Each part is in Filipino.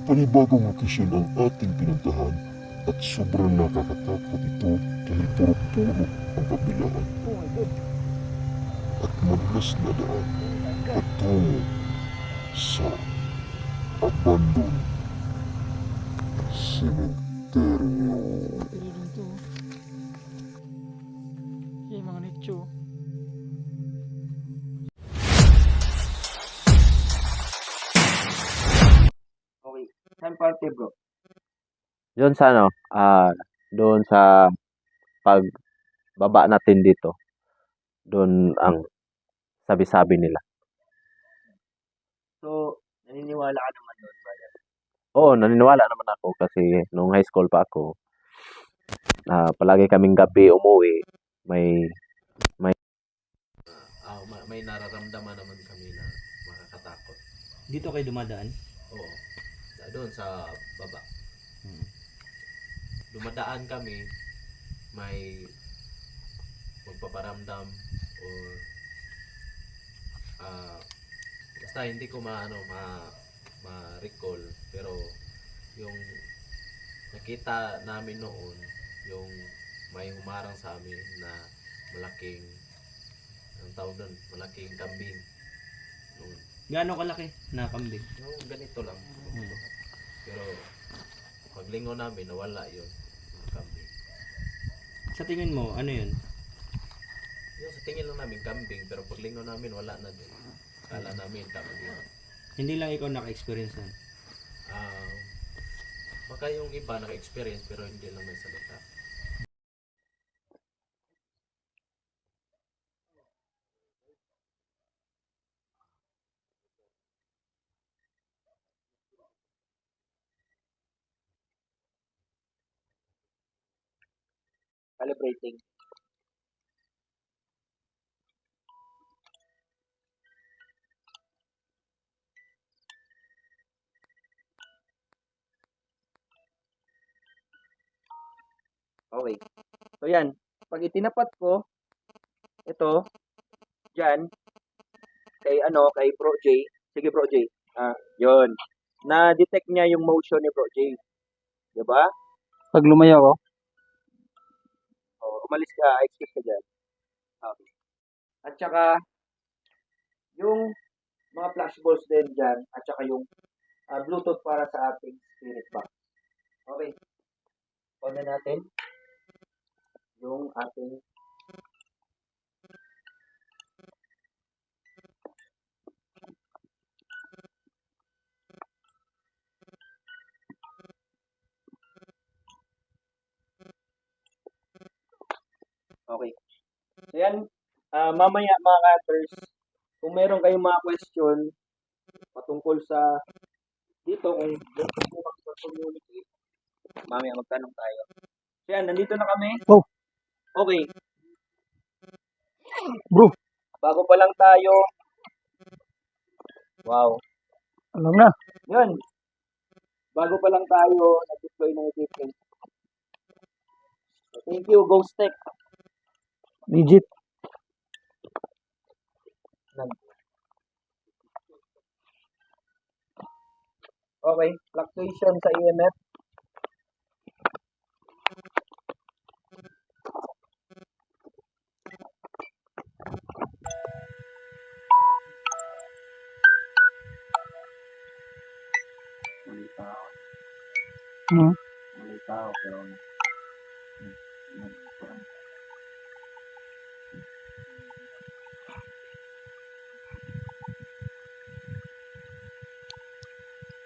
Panibagong lokasyon ang ating pinuntahan at sobrang nakakatakot ito dahil puro-puro ang kabilaan at madulas na daan patungo sa abandoned cemetery. Pero din to. Yung mga nicho. Okay. Saan parte bro? Doon sa ano, doon sa pagbaba natin dito. Doon ang sabi-sabi nila. So, naniniwala ka naman doon, brother. Oo, naniniwala naman ako kasi nung high school pa ako, palagi kaming gabi umuwi, may nararamdaman naman kami na makakatakot. Dito kayo dumadaan? Oo. Doon sa baba. Dumadaan kami, may magpaparamdam or basta hindi ko ma-recall pero yung nakita namin noon yung may humarang sa amin na malaking ang tawag doon, malaking kambing noon. Gaano kalaki na kambing? Yung ganito lang. Pero paglingon namin nawala yun yung kambing. Sa tingin mo, ano yun? Yung sa tingin lang namin kambing pero paglingon namin wala na din. Kala namin kambing. Hindi lang ikaw naka-experience nun. Baka yung iba naka-experience pero hindi lang may salita. Calibrating. Okay. So yan, pag itinapat ko ito diyan kay Bro J. Sige Bro J. 'Yon. Na-detect niya yung motion ni Bro J. 'Di ba? Pag lumayo ako, Umalis ka, escape ka diyan. Okay. At saka yung mga flashballs din diyan at saka yung Bluetooth para sa ating spirit box. Okay. On na natin yung ating Okay. So yan, mamaya mga cutters, kung meron kayong mga question patungkol sa dito kung gusto mo sa community, mamaya magtanong tayo. So yan, nandito na kami. Oh. Okay. Bro. Bago pa lang tayo. Wow. alam na. Yun. Bago pa lang tayo nag-deploy ng equipment. So, thank you, Ghost Tech. Legit. Okay, fluctuation sa EMF. Malitaw, pero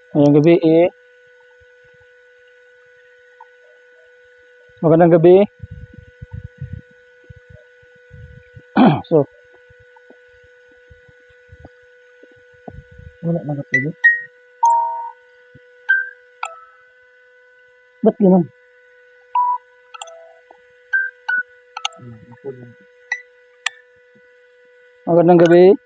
Ngayong gabi magandang gabi. So, wala na kapag. Ba't ganun? Magandang gabi.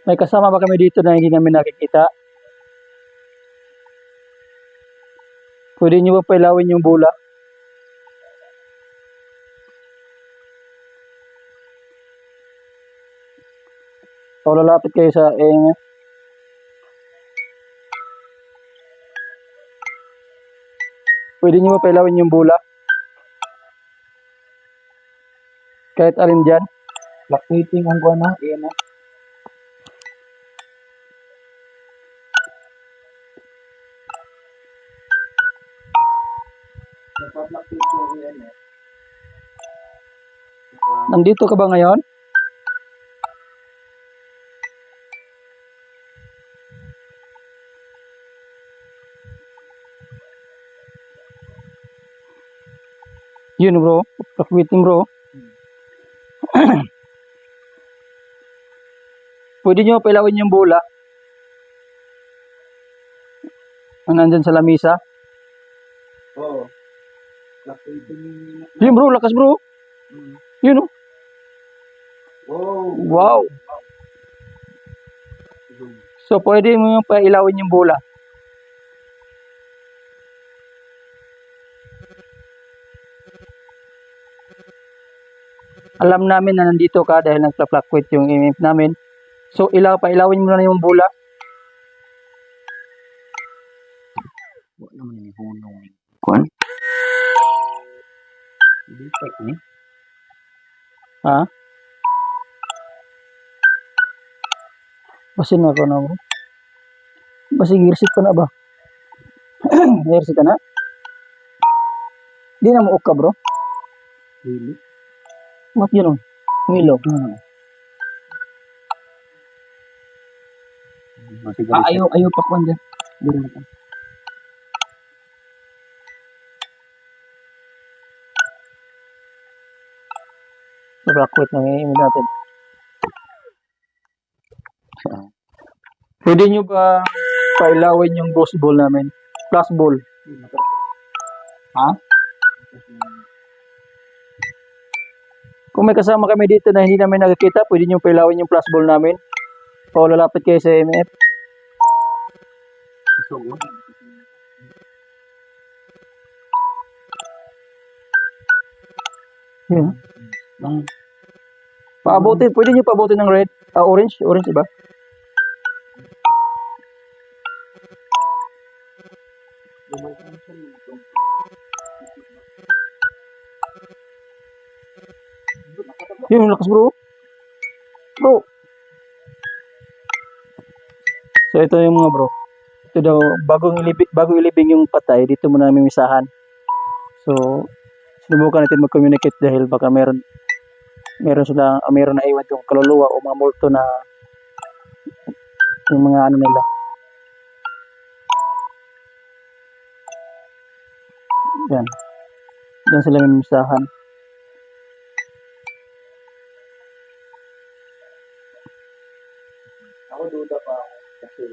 May kasama ba kami dito na hindi namin nakikita? Pwede nyo ba pailawin yung bula? O lalapit kayo sa EMF. Pwede nyo ba pailawin yung bula? Kahit alin dyan. Fluctuating ang kuha na, EMF. Nagpa-fluctuate yung EMF. Nandito ka ba ngayon? Yun bro, fluctuating bro. Pwede nyo pailawin yung bola. Ang nandyan sa lamisa. Oo. Fluctuating. Yun bro, lakas bro. Yun oh. Oh. Wow. So pwede mo yung pailawin yung bola. Alam namin na nandito ka dahil nagpa-fluctuate yung EMF namin. So pailawin mo na yung bola. Wala naman yung hunong. Kuan? Detect ni? Ha? Basin ako na bro. Basing hirsit ka na ba? Hirsit ka na? Di na mo ka bro. Really? Mat yun oh. Milo. Ayaw pa kuan dyan. Dito na ka. Fluctuate na ngayon natin. Pwede nyo ba pailawin yung ghost ball namin? Plus ball. Ha? Kung may kasama kami dito na hindi namin nakikita, pwede nyo pailawin yung plus ball namin. O lalapit kayo sa MF. Yun. Paabutin, pwede nyo paabutin ng red, orange, orange diba? Yun, lakas bro. Bro. So ito yung mga bro. Ito daw, bago ilibing yung patay, dito muna namin misahan. So, sinubukan natin mag-communicate dahil baka meron na iwan yung kaluluwa o mga multo na yung mga ano nila. Yan. Diyan sila mimisahan. Ako duda pa ako kasi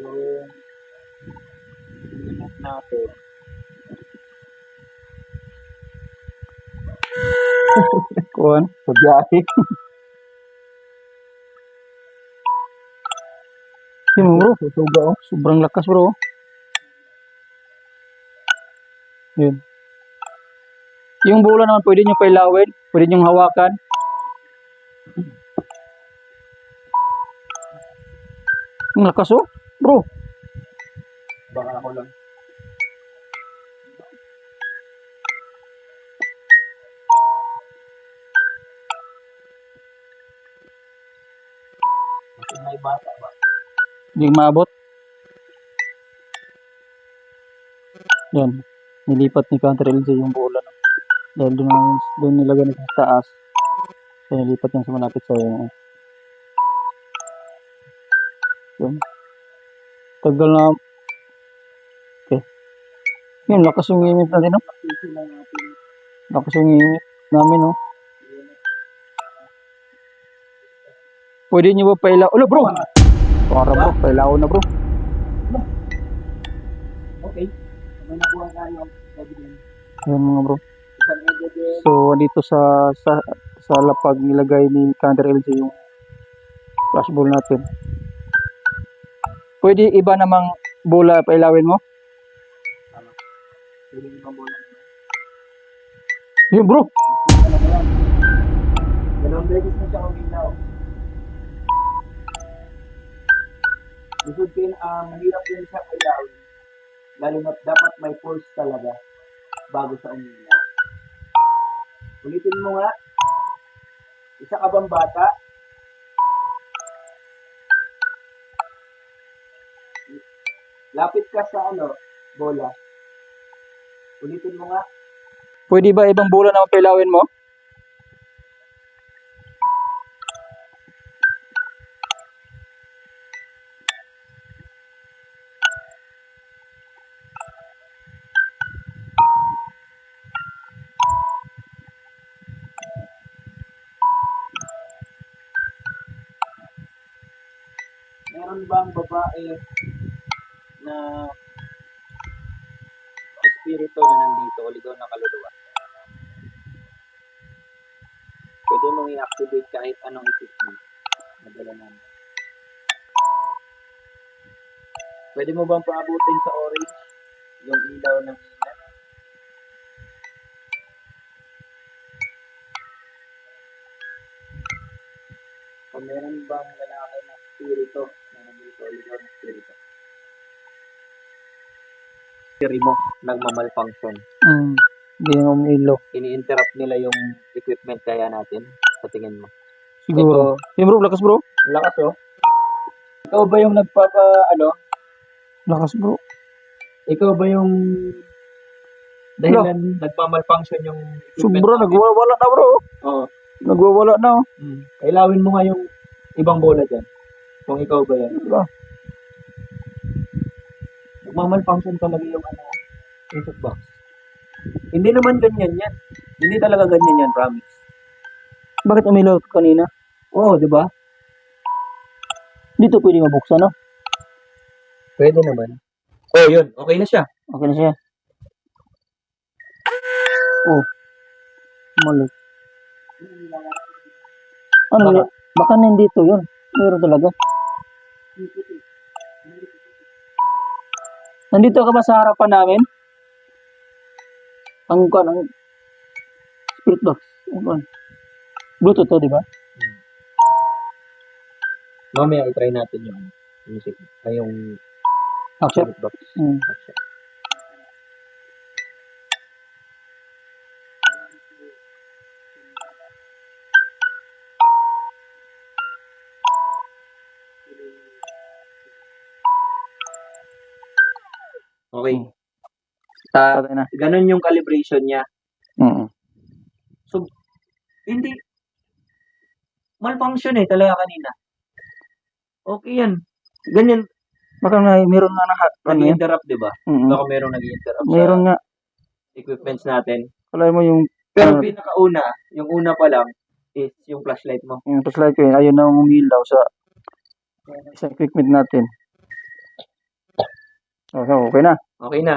yung limit natin Kuhan, sa biyahe. Yun bro, susuga oh. Sobrang lakas bro. Yun. Yung bola naman pwede nyo pailawin, pwede nyo hawakan. Ang lakas oh, bro. baka ako lang kasi may bata ba? Hindi maabot. Yan. Nilipat ni Counter LJ yung bola. Dahil doon nilagay na sa taas. So nilipat yan sa malapit sa yun. Tagal na. Okay. Yun, lakas yung init natin, no? Lakas yung init namin, no? Pwede nyo ba pailaw? Ulo, bro! Para bro, pailaw na, bro. Okay, may nakuha tayo evidence. Yan mga bro. Isang evidence. So, dito sa lapag nilagay ni Counter LJ yung flashball natin. Pwede iba namang bola pailawin mo? Pwede ibang bola naman. Yun bro! Dalawang beses na siya umilaw. Lisod kayo, mahirap yun siya kailawin. Lalo na dapat may force talaga bago sa umilaw. Ulitin mo nga, isa ka bang bata? Lapit ka sa bola. Ulitin mo nga. Pwede ba ibang bola naman pailawin mo? Meron bang babae na espiritu na nandito o ligaw na kaluluwa? Pwede mong i-activate kahit anong equipment. Nadala namin. Pwede mo bang paabutin sa orange yung ilaw ng ina? O meron bang lalaki na espiritu na nandito o ligaw na espiritu? Siri mo, nagmamalfunction. Hindi na umilaw. Ini-interrupt nila yung equipment kaya natin sa tingin mo. Siguro. Yung bro, lakas bro. Ang lakas Ikaw ba yung Lakas bro. ikaw ba yung dahilan nagmamalfunction yung equipment Sobra, natin? nagwawala na bro. Oo. Nagwawala na. Kailawin mo nga yung ibang bola dyan. Kung ikaw ba yan. Diba? Nagmamalfunction talaga yung input box. Hindi naman ganyan yan. Hindi talaga ganyan yan, promise. Bakit umilaw kanina? Oo, di ba? Dito pwede mabuksan na. Pwede naman. Oh, yun. Okay na siya. Okay na siya. Oh. Mali. Ano Baka. baka nandito yun. Meron talaga. Nandito ka ba sa harapan namin? Ang spirit box. Bluetooth to, di ba? Mamaya i-try natin yung music. Ay, yung Action. spirit box. Mm. Action. Okay. Patay na. Ganun yung calibration niya. So, hindi. Malfunction talaga kanina. Okay yan. Ganyan. Baka meron na Nag-interrupt, di ba? Mm. Baka merong nag-interrupt Meron sa nga. equipments natin. Kala mo yung Pero pinakauna, yung una pa lang, is yung flashlight mo. yung flashlight ko yun. Ayun na umilaw sa equipment natin. So, okay na. Okay na.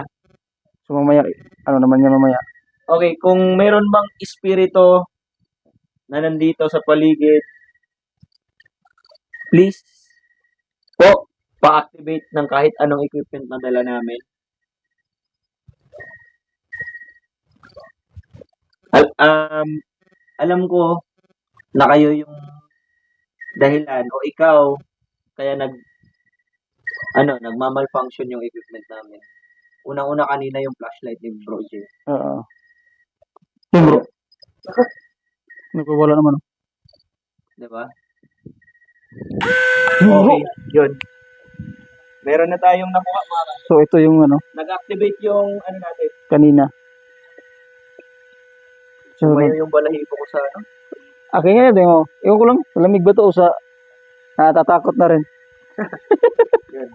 So mamaya, ano naman yan mamaya? Okay, kung meron bang espiritu na nandito sa paligid, please po, pa-activate ng kahit anong equipment na dala namin. Alam ko na kayo yung dahilan o ikaw kaya nagmamalfunction yung equipment namin. Unang-una kanina yung flashlight ni Bro J. Oo. Yung bro. Nagwawala naman. Di ba? Okay, yun. Meron na tayong nakuha, mga. So ito yung Nag-activate yung natin. kanina. So, Yung balahibo ko sa akin nga din oh. Ewan ko lang, malamig ba to o sa natatakot na rin. Yun.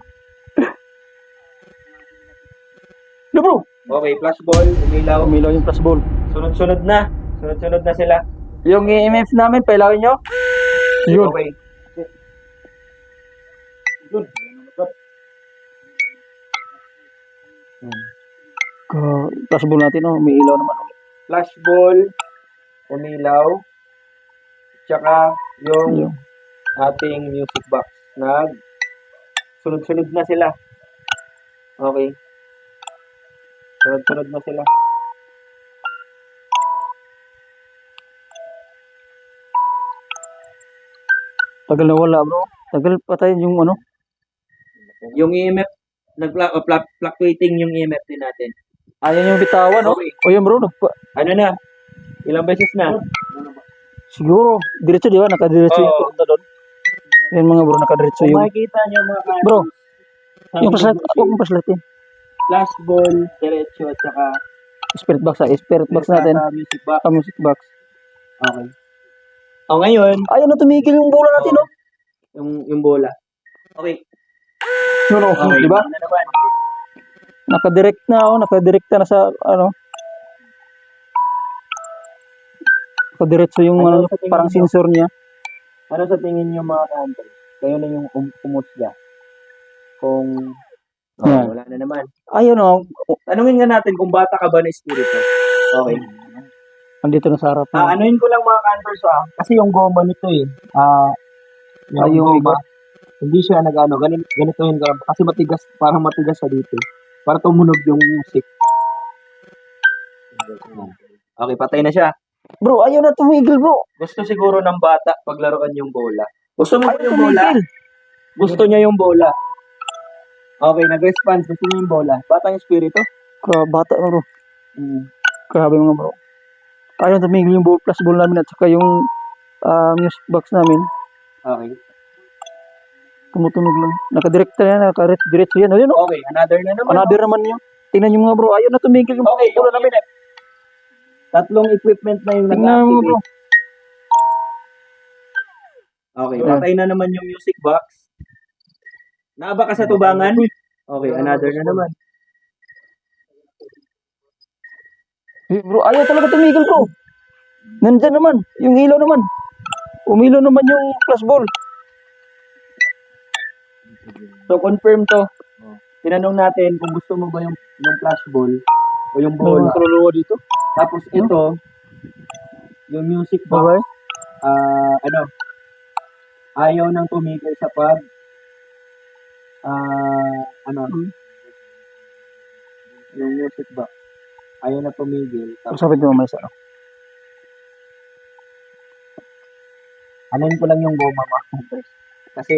No bro! Okay, flashball, umilaw. Umilaw yung plus ball. Sunod-sunod na. Sunod-sunod na sila. Yung EMF namin, pailawin nyo? Yun. Okay. Yun. Plus ball natin oh, umiilaw naman ulit. Flashball, umilaw. Tsaka yung ating music box. Sunod-sunod na sila. Okay. Sunod-sunod na sila. Tagal na wala bro. Tagal pa tayo yung Yung EMF, fluctuating yung EMF din natin. Ayan yung bitawan, no? Okay. O yun bro, Ano na? Ilang beses na? siguro, diretso di ba? Nakadiretso yung Oo. punta doon. Yan mga bro, nakadiretso Kung yung... makikita nyo mga ka-anchors, Bro, sabi yung ko paslat, kasi, huwag mong paslatin. flash ball, diretso, at saka Spirit box, spirit box natin. sa music box. Music box. Okay. O ngayon, Ayun na, tumigil yung bola natin, no? yung bola. Okay. Yun, no? Okay. Di ba? Ano naman? Nakadirect na, oh. Nakadirekta na sa, ano. Nakadiretso yung, Ano ano, sa tingin parang nyo? sensor niya. Ano sa tingin nyo mga ka-anchors? Kayo na yung umusga. Kung Yeah. wala na naman. Ayun, no? Tanungin nga natin kung bata ka ba na espiritu. Okay. Andito na sa harap. Anuin ko lang mga ka-anchors kasi yung goma nito yung goma, hindi siya nag-ano, ganito yun, kasi matigas, parang matigas siya dito. Para tumunog yung music. Okay, patay na siya. Bro, ayun na, tumigil, bro. Gusto siguro ng bata paglaruan yung bola. Gusto mo ba Ayun, yung bola? tumigil. Gusto niya yung bola. Okay, nag-response. Gusto niya yung bola. Batang espiritu? Bata na, bro. Grabe mga bro. Ayun, tumigil yung plus ball namin at saka yung music box namin. Okay. Tumutunog lang. Nakadirekta yan, nakadiretso yan. Ayun, no? Okay, another na naman. Another naman yun. Tingnan yung mga bro. Ayun na, tumigil yung Okay, bola namin. Tatlong equipment na yung Tingnan mo, bro. nag-activate. Okay, patay na naman yung music box. Naaba ka sa tubangan? Okay, another na naman. Bro, ayaw talaga tumigil, bro. Nandyan naman. Yung ilaw naman. Umilaw naman yung plus ball. So, confirm to. Tinanong natin kung gusto mo ba yung flash ball o yung bola. Kaluluwa dito. Tapos ito, yung music box, Okay. ayaw nang tumigil sa pag, yung music box, ayaw na tumigil. Tapos, Sabi ko mamaya sa ano. anuin ko lang yung goma mo. Kasi,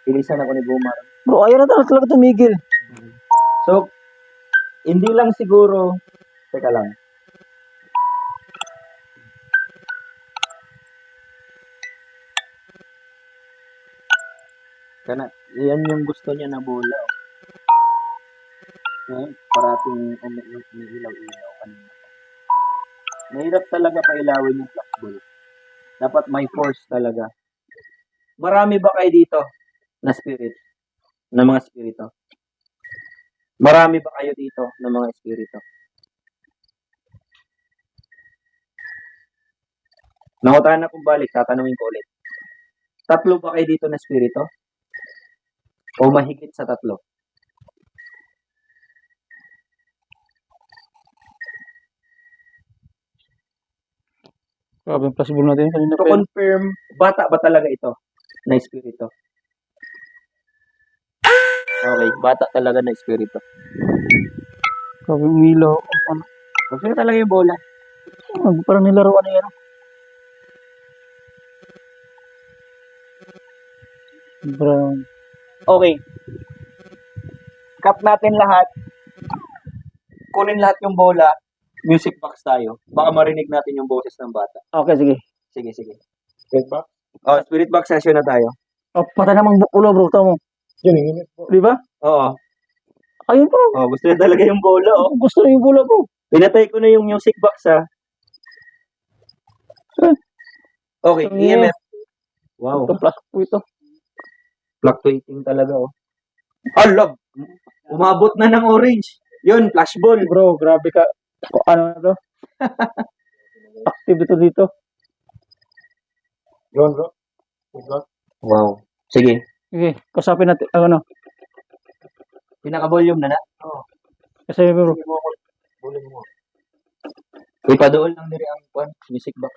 bilisan ako ni goma. Bro, ayaw na talaga tumigil. So, hindi lang siguro, teka lang. Yan yung gusto niya na bola. Parating umiilaw-ilaw kanina. Mahirap talaga pailawin yung flash ball. Dapat may force talaga. Marami ba kayo dito na spirit? Na mga spirito? Marami ba kayo dito na mga espiritu? Nakutahan na kung balik, tatanungin ko ulit. Tatlo ba kayo dito na espiritu? O mahigit sa tatlo? Grabe yung plus ball natin. Kanina To pa yun. confirm, bata ba talaga ito na espiritu? Okay, bata talaga na espiritu. Grabe yung ilaw. Ano, Gusto niya talaga yung bola. parang nilaruan na yan. Bro. Okay. Cut natin lahat. Kunin lahat yung bola. Music box tayo. Baka marinig natin yung boses ng bata. Okay, sige. Sige. Spirit box? Oh, spirit box session na tayo. Oh, patay namang ulo, bro. Tama mo. Di ba? Oo. Ayun, bro. Oh, gusto niya talaga yung bola, oh. Gusto na yung bola, bro. Pinatay ko na yung music box, ha. Okay, Yeah. EMF. Wow. Ito, plus po ito. Fluctuating talaga, oh. Love. Umabot na ng orange. Yun, flashball. Bro, grabe ka. Ano na to? Active ito dito. Yan, bro. Wow. Sige. Sige, kasapin natin. Ano? Pinaka-volume na. Kasi, bro. Ipadool lang diri ang music box.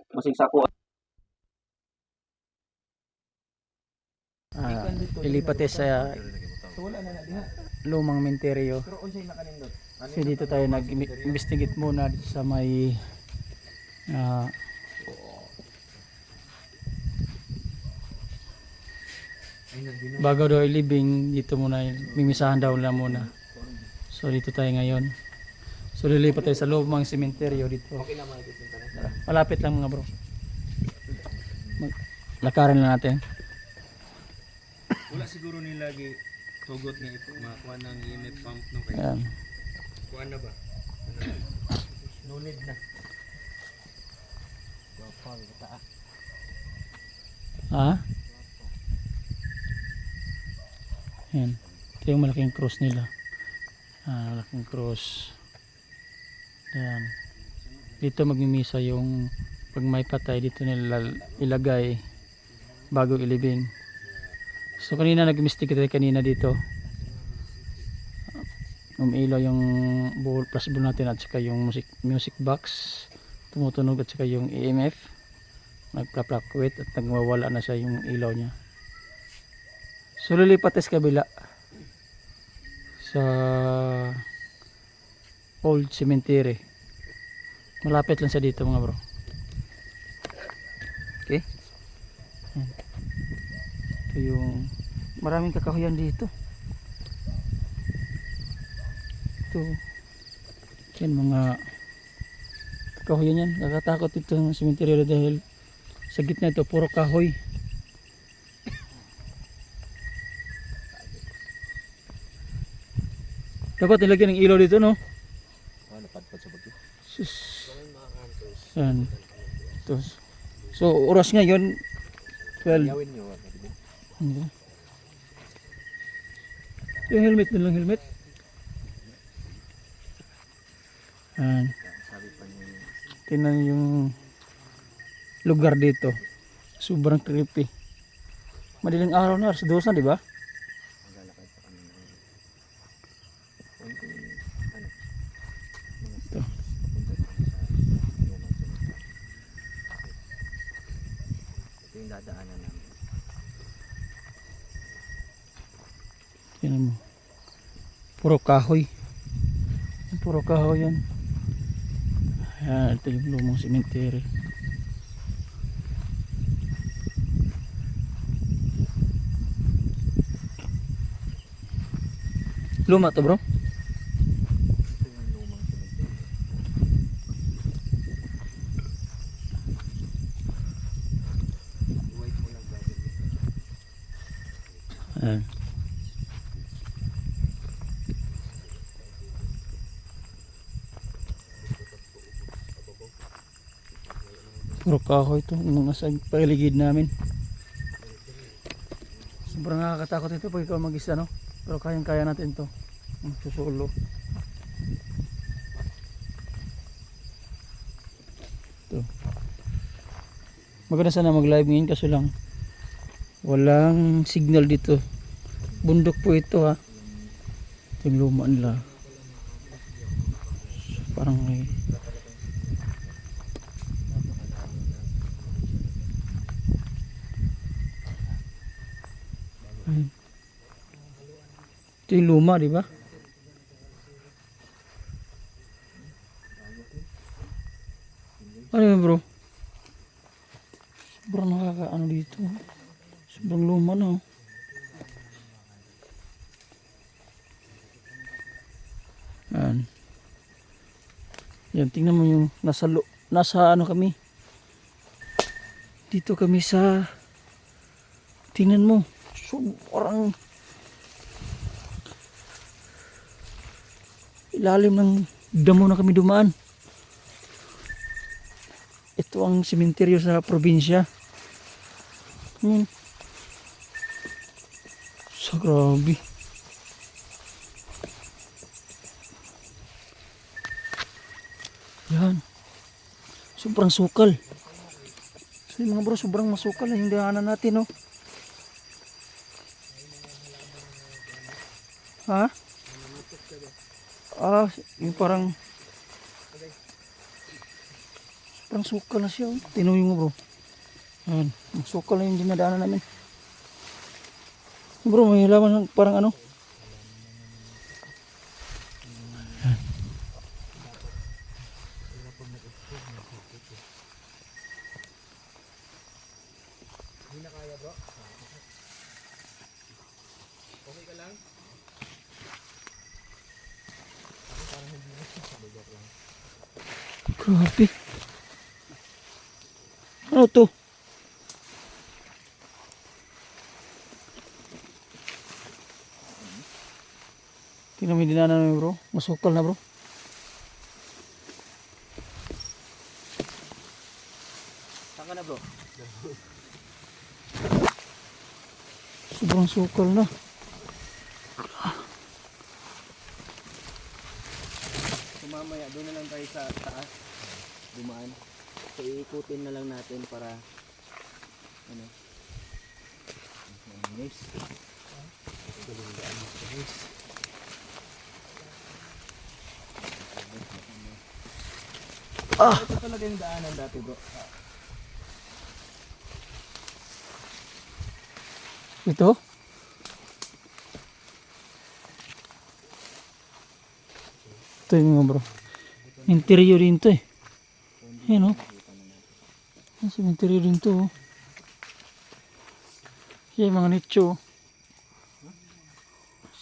Musik sako. Ilipat sa lumang menteryo. Kasi dito tayo nag-investigate muna dito sa may bago daw ilibing, dito muna, mimisahan daw lang muna. So dito tayo ngayon. So lilipat tayo sa loob ng sementeryo dito. Malapit lang mga bro. Lakarin lang natin. Wala siguro nilagi tugot nga makuha ng EMF pump no kay. Ayan. Kuha na ba? No need na. Ha? Ayan. Ito yung malaking cross nila. Malaking cross. Ayan. Dito magmimisa yung pag may patay dito nila ilagay bago ilibing. So kanina nag-mistake tayo kanina dito. Umilaw yung plus bowl natin at saka yung music box tumutunog at saka yung EMF nagplaplakwit at nagwawala na siya yung ilaw niya. So lilipat tayo sa kabila sa old cemetery. Malapit lang sa dito mga bro. Okay. Ito yung maraming kakahuyan dito. Ito yan mga kakahuyan yan. Nakatakot ito ng cemetery dahil sa gitna ito puro kahoy. Dapat nilagyan ng ilaw dito no. Sus. Yan. Ito. So oras ngayon 12. Hindi. Yung helmet na lang helmet. Yan. Tingnan yung lugar dito. Sobrang creepy. Madaling araw na, alas 2 na, di ba? Ito. Ito yung dadaanan namin. Tingnan mo. Puro kahoy. Puro kahoy yan. Ayan, ito yung lumang cemetery. Luma to bro? Ayan. Puro kahoy ito nung nasa paligid namin. Sobrang nakakatakot ito pag ikaw mag-isa no? Pero kayang kaya natin to. Susulo. Ito. Maganda sana mag-live ngayon kaso lang walang signal dito. Bundok po ito ha. Ito yung luma nila. So, parang may ayun. Ito yung luma, di ba? Ano yun, bro? Sobrang nakakaano dito. Sobrang luma na. Yan. Yan, tingnan mo yung nasa ano kami. Dito kami sa tingnan mo. Sobrang ilalim ng damo na kami dumaan. Ito ang sementeryo sa probinsya. So grabe. Yan. Sobrang sukal. So mga bro, sobrang masukal na yung daanan natin, no? Ha? Yung parang sobrang sukal na siya. Tinuloy mo bro. Ayan, sukal na yung dinadaanan namin. Bro, may laman ng parang ano. Grabe. Ano to? Tingnan mo yung dinanan mo bro. Masukal na bro. Saan ka na bro? Sobrang sukal na. So mamaya doon na lang tayo sa taas. Dumaan. So iikutin na lang natin para ano. Nice. Ito talaga yung daanan dati bro. Ito? Ito yung mga bro. Interior din to eh. Yan o. Nasa interior din to oh. Yan yung mga nicho.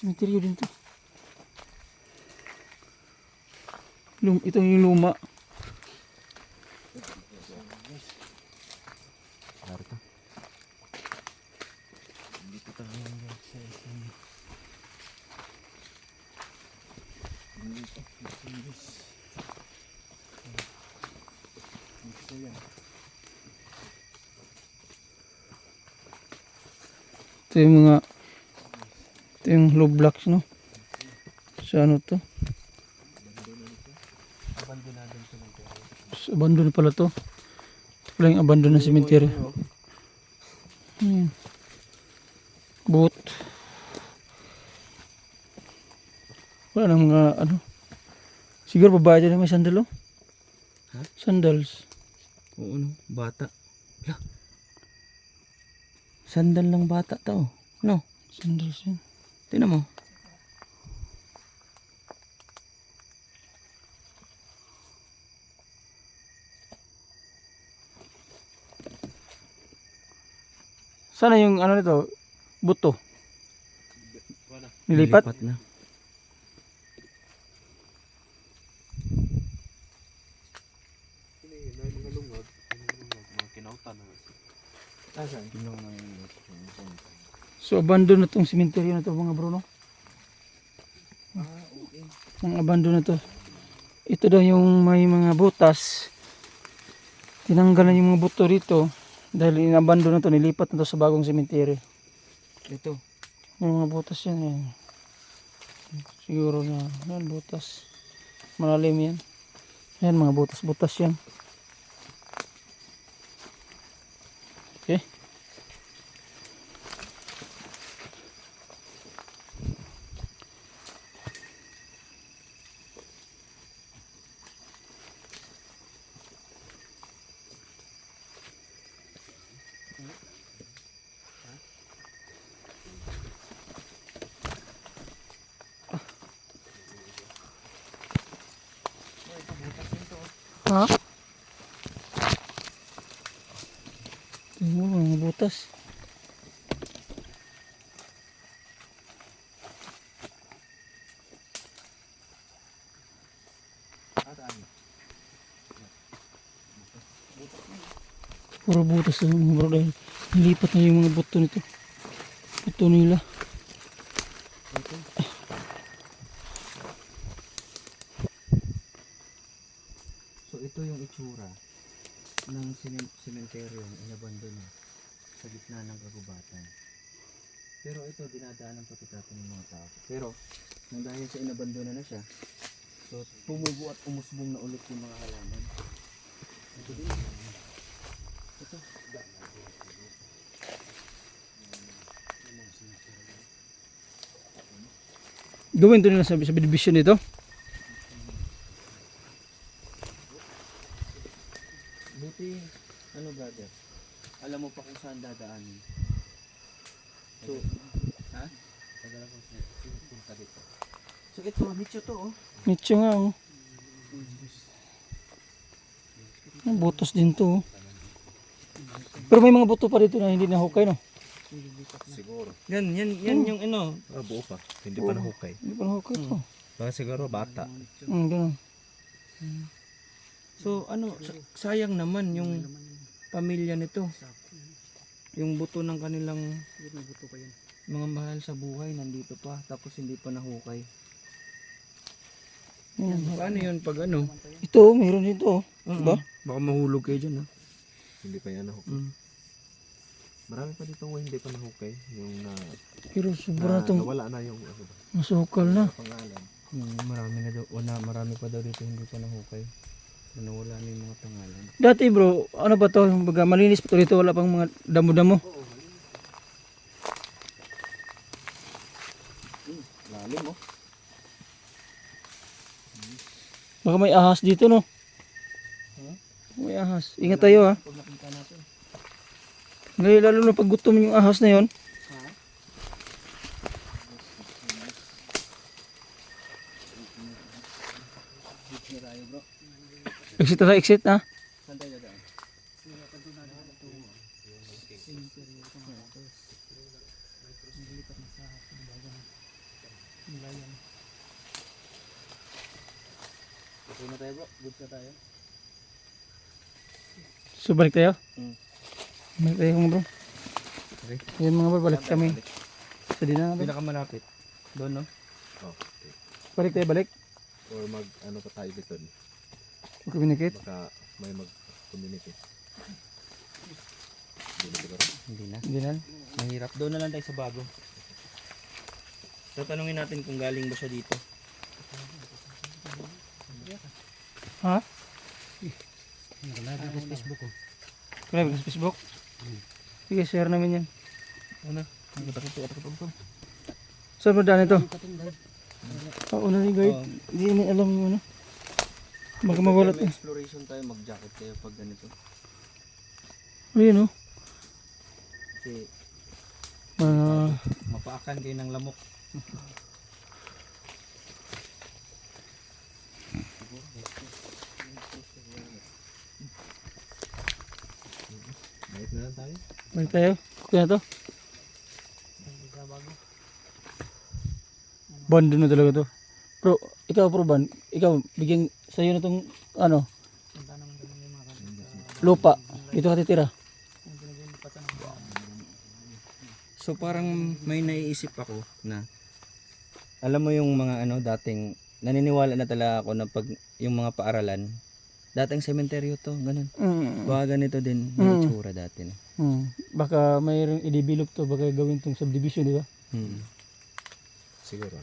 Interior din to. Ito yung luma. Ito yung low blocks no. Sa ano to? Abandon pala to. Wala yung abandon na cemetery. Boat. Wala nang mga ano. Siguro babae dyan may sandal oh. Ha? Sandals. Oo no, bata. La. Sandal lang bata to. No, Sandals yan. tingnan mo. Sana yung ano nito, buto. Nilipat? Nilipat na. So abandon na tong cemetery na to mga bro no. Ang abandon na to. Ito daw yung may mga butas. Tinanggalan yung mga buto dito dahil inabandon na to, nilipat na to sa bagong cemetery. Ito. Yung mga butas yan eh. Siguro na yan butas. Malalim yan. Yan mga butas-butas yan. Okay. Ha? Tingnan mo mga butas. Puro butas na mga bro dahil nilipat na yung mga buto nito. Buto nila. So ito yung itsura ng sementeryo na inabandon na sa gitna ng kagubatan. Pero ito dinadaanan pati ng mga tao. Pero nang dahil sa inabandona na siya, so tumubo at umusbong na ulit yung mga halaman. Ito din. Ito. Gawin to nila sa division nito. Buti, ano brother, alam mo pa kung saan dadaanin. So, ha? Tagal ako punta dito. So ito, nicho to oh. Nicho nga oh. Ang butas din to oh. Pero may mga buto pa dito na hindi nahukay no. Siguro. Yan yung ano. Buo pa. Hindi pa nahukay. Hindi pa nahukay to. Baka siguro bata. Ganun. So ano, sayang naman yung pamilya nito. Yung buto ng kanilang mga mahal sa buhay nandito pa, tapos hindi pa nahukay. Paano yun pag ano? Ito, meron dito. Ba? Baka mahulog kayo dyan, ha? Hindi pa yan nahukay. Marami pa dito hindi pa nahukay. Yung Pero sobra itong nawala na yung ano ba, masukal na. pangalan. Marami na daw, marami pa daw dito hindi pa nahukay. Nawala na yung mga pangalan. Dati bro, ano ba to? Yung baga, malinis pa to dito, wala pang mga damo-damo. Lalim, oh. Baka may ahas dito, no? May ahas. Ingat tayo, ha? Pag nakita natin. Ngayon, lalo na pag gutom yung ahas na yon. Exit na exit, ha? Saan tayo dadaan? Okay na tayo bro, good na tayo. So, balik tayo? Mm. Balik tayo mga bro. Okay. Yan mga bro, balik kami. Sa dinang bro. Pinakamalapit. Doon, no? Oh, okay. Balik tayo, balik. Or mag ano pa tayo dito. Communicate. Baka may mag-communicate. Hindi na. Hindi na. Mahirap. Doon na lang tayo sa bago. Tatanungin natin kung galing ba siya dito. Ha? Nag-live sa Facebook ko. Live sa Facebook? Sige, share namin yan. Ano? Saan ba daan ito? Oo na rin guys. Hindi namin alam yung ano. Baka mawalat eh. Exploration tayo, mag-jacket tayo pag ganito. Ayun oh. Kasi Ah, mapaakan kayo ng lamok. Balik na lang tayo. balik tayo. Kaya na to. Bond na talaga to. Bro, ikaw pro ban, ikaw bigyan sa'yo na tong ano lupa. Dito ka titira. So parang may naiisip ako na alam mo yung mga ano dating naniniwala na talaga ako na pag yung mga paaralan dating sementeryo to, ganun. Baka ganito din yung itsura dati. No? Baka mayroong i-develop to, baka gawin tong subdivision, di ba? Siguro.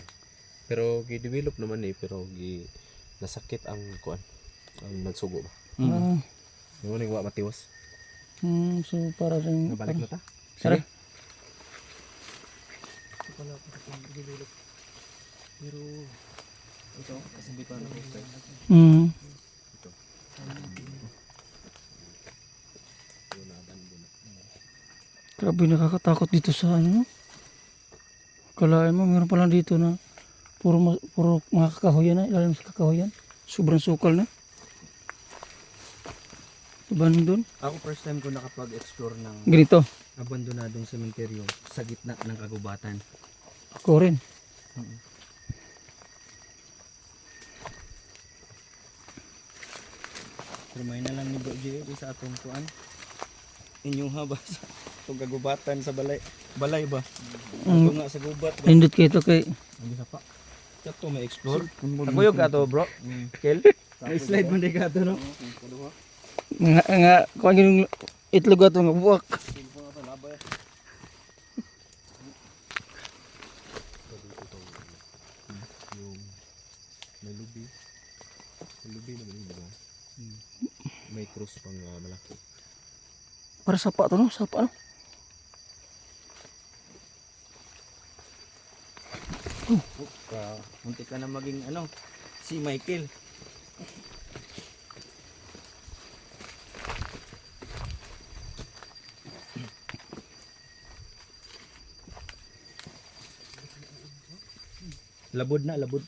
Pero gi-develop naman pero nasakit ang kuan. Ang nagsugo ba? Ah, Yung ning wa matiwas. so para rin Nabalik na ta. Tara. Pero ito kasi hindi pa na-okay. Grabe, nakakatakot dito sa ano. Kalahin mo, meron pa lang dito na puro mga kakahuyan na, ilalim sa kakahuyan. Sobrang sukal na. Diba doon? Ako first time ko nakapag-explore ng Ganito, abandonadong sementeryo sa gitna ng kagubatan. ako rin. Rumay na lang ni Bro J sa atong kuan. Inyong habas itong kagubatan sa balay ba? Ito nga sa gubat ba? Nindot kayo ito kay Hindi sa pa. Ito may explore. Naguyog ka to bro? Kel? May slide mo ka to no? nga kuan yung itlog ato nga buwak. Yung may lubi. May lubi naman yun, diba? May cross pang malaki. Para sapa to no, sapa no. Munti ka na maging ano, si Michael. Labod na, labod.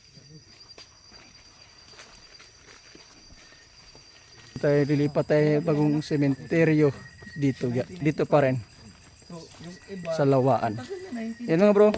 Tayo lilipat tayo bagong sementeryo dito pa rin So, yung iba, sa Lawaan. Yan mga bro.